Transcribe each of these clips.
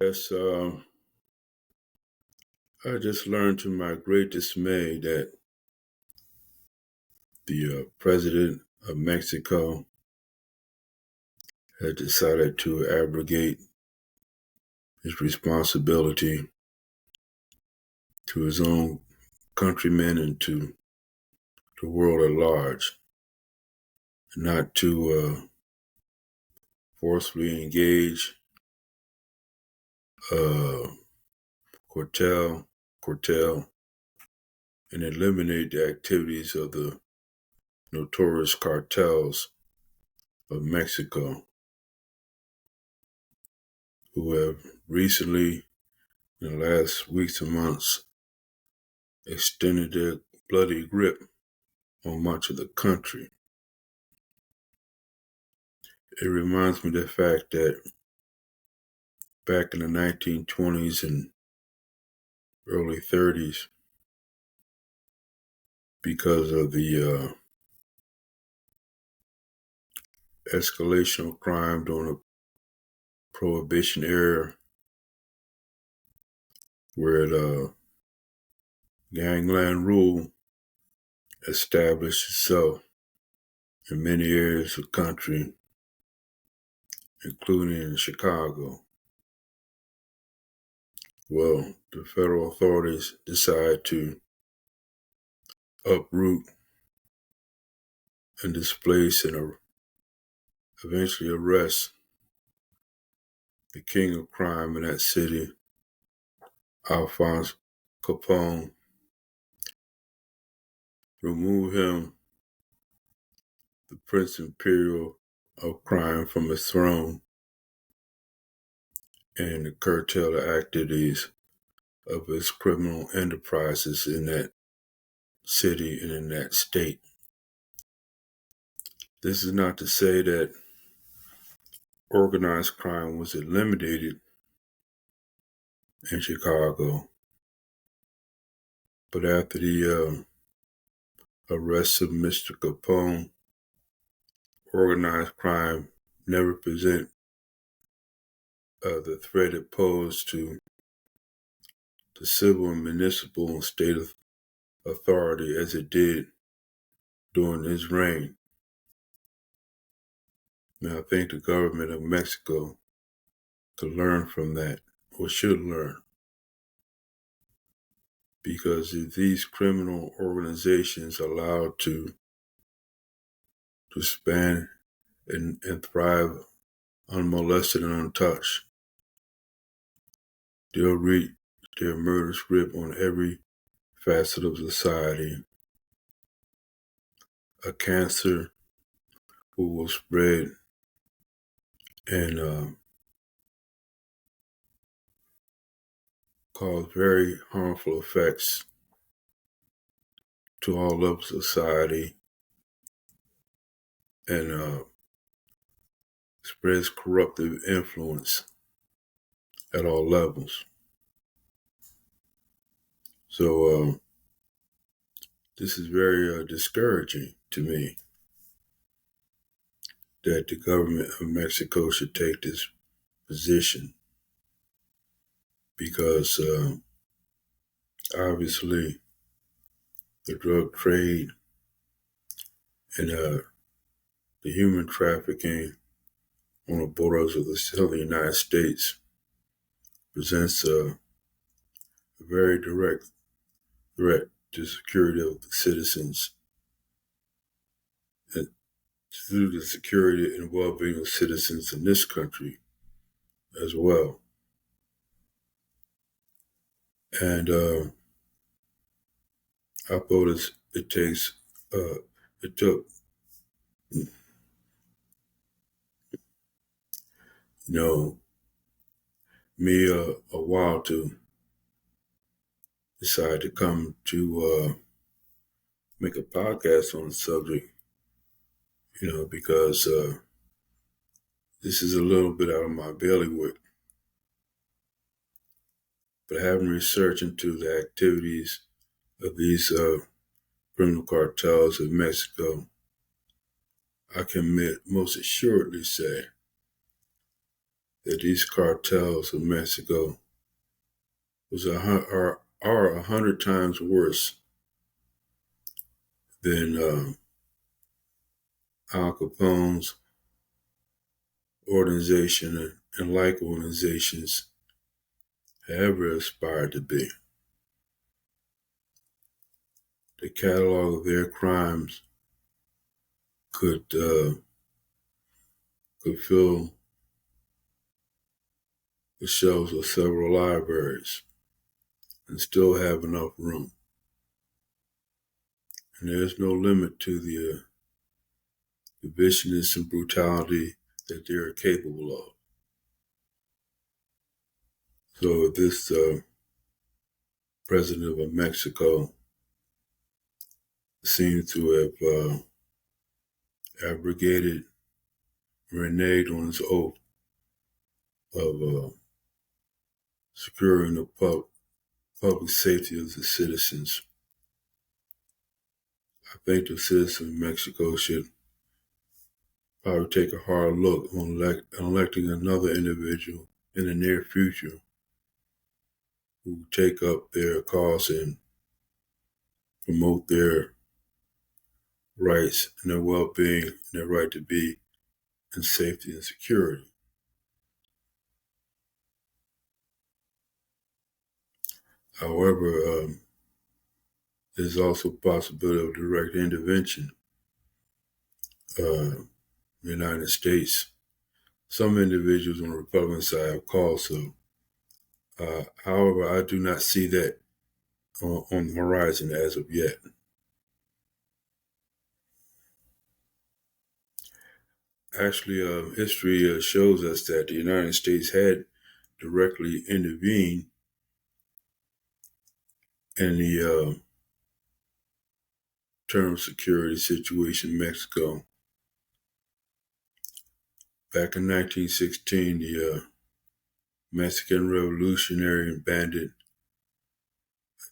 Yes, I just learned to my great dismay that the president of Mexico had decided to abrogate his responsibility to his own countrymen and to the world at large, not to forcefully engage uh, cartel, and eliminate the activities of the notorious cartels of Mexico, who have recently, in the last weeks and months, extended their bloody grip on much of the country. It reminds me of the fact that back in the 1920s and early 30s, because of the escalation of crime during the Prohibition era, where the gangland rule established itself in many areas of the country, including in Chicago. Well, the federal authorities decided to uproot and displace and eventually arrest the king of crime in that city, Alphonse Capone, remove him, the Prince Imperial of crime, from his throne, and curtail the activities of his criminal enterprises in that city and in that state. This is not to say that organized crime was eliminated in Chicago, but after the arrest of Mr. Capone, organized crime never presented the threat it posed to the civil and municipal and state authority as it did during his reign. Now, I think the government of Mexico could learn from that, or should learn, because if these criminal organizations are allowed to span and thrive unmolested and untouched, they'll reap their murderous grip on every facet of society, a cancer who will spread and cause very harmful effects to all levels of society, and spreads corruptive influence at all levels. So this is very discouraging to me, that the government of Mexico should take this position, because obviously the drug trade and the human trafficking on the borders of the southern United States presents a very direct threat to the security of the citizens, and to the security and well-being of citizens in this country as well. And I thought it took, me a while to decide to come to make a podcast on the subject, because this is a little bit out of my bailiwick. But having researched into the activities of these criminal cartels of Mexico, I can most assuredly say that these cartels of Mexico are 100 times worse than Al Capone's organization and like organizations have ever aspired to be. The catalog of their crimes could fill the shelves of several libraries and still have enough room. And there's no limit to the viciousness and brutality that they are capable of. So this president of Mexico seems to have abrogated, reneged on his oath of securing the public safety of the citizens. I think the citizens of Mexico should probably take a hard look on electing another individual in the near future who take up their cause and promote their rights and their well-being and their right to be in safety and security. However, there's also a possibility of direct intervention in the United States. Some individuals on the Republican side have called so. However, I do not see that on the horizon as of yet. Actually, history shows us that the United States had directly intervened in the term security situation in Mexico. Back in 1916, the Mexican revolutionary bandit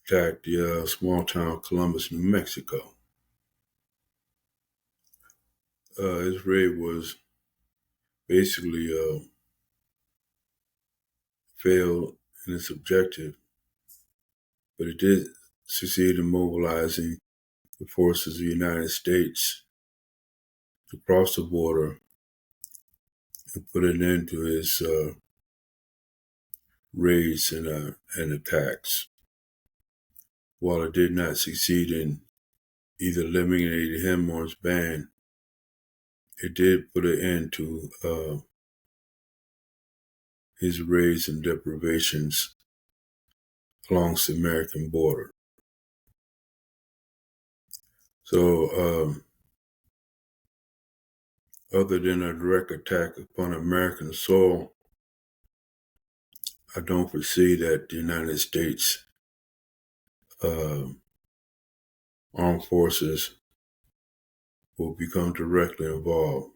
attacked the small town of Columbus, New Mexico. His raid was basically failed in its objective, but it did succeed in mobilizing the forces of the United States to cross the border and put an end to his raids and attacks. While it did not succeed in either eliminating him or his band, it did put an end to his raids and deprivations along the American border. So, other than a direct attack upon American soil, I don't foresee that the United States armed forces will become directly involved.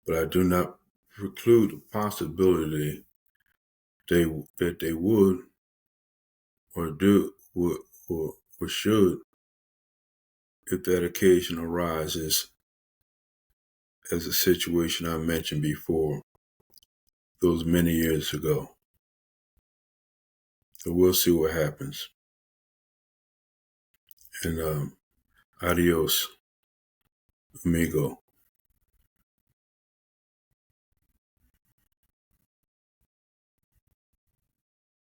But I do not preclude the possibility that they would or do or should if that occasion arises, as a situation I mentioned before, those many years ago. So we'll see what happens. And adios, amigo.